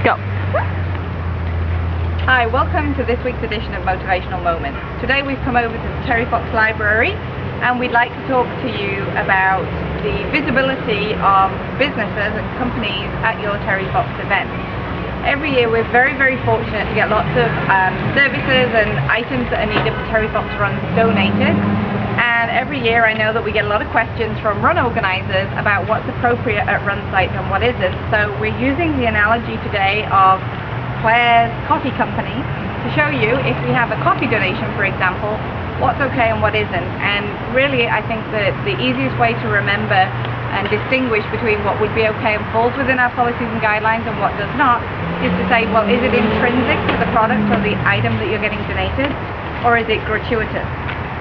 Go. Hi, welcome to this week's edition of Motivational Moments. Today we've come over to the Terry Fox Library and we'd like to talk to you about the visibility of businesses and companies at your Terry Fox event. Every year we're very fortunate to get lots of services and items that are needed for Terry Fox runs donated, and every year I know that we get a lot of questions from run organisers about what's appropriate at run sites and what isn't. So we're using the analogy today of Claire's Coffee Company to show you, if we have a coffee donation for example, what's okay and what isn't. And really I think that the easiest way to remember and distinguish between what would be okay and falls within our policies and guidelines and what does not is to say, well, is it intrinsic to the product or the item that you're getting donated, or is it gratuitous?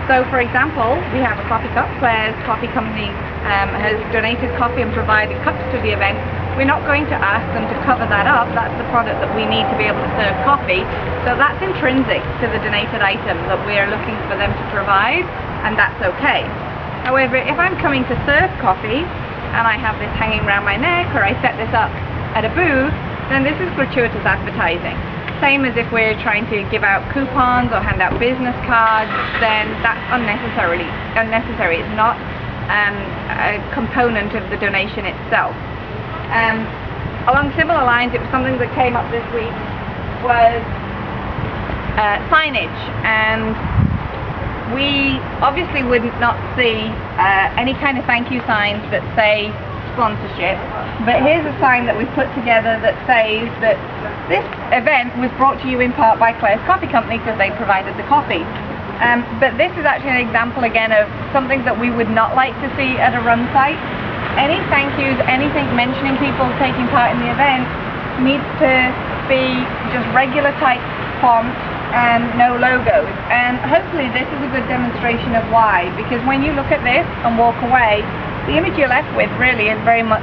So for example, we have a coffee cup. Claire's Coffee Company has donated coffee and provided cups to the event. We're not going to ask them to cover that up. That's the product that we need to be able to serve coffee. So that's intrinsic to the donated item that we're looking for them to provide, and that's okay. However, if I'm coming to serve coffee and I have this hanging around my neck, or I set this up at a booth, then this is gratuitous advertising. Same as if we're trying to give out coupons or hand out business cards, then that's unnecessary. It's not a component of the donation itself. Along similar lines, it was something that came up this week was signage, and we obviously would not see any kind of thank you signs that say sponsorship, but here's a sign that we've put together that says that this event was brought to you in part by Claire's Coffee Company because they provided the coffee. But this is actually an example again of something that we would not like to see at a run site. Any thank yous, anything mentioning people taking part in the event needs to be just regular type font and no logos. And hopefully this is a good demonstration of why, because when you look at this and walk away, the image you're left with really is very much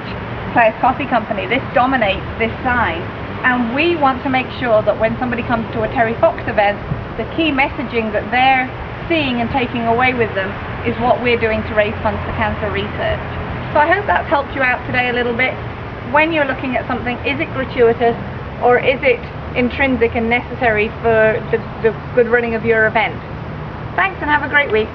Claire's Coffee Company. This dominates this sign, and we want to make sure that when somebody comes to a Terry Fox event, the key messaging that they're seeing and taking away with them is what we're doing to raise funds for cancer research. So I hope that's helped you out today a little bit. When you're looking at something, is it gratuitous or is it intrinsic and necessary for the good running of your event? Thanks, and have a great week.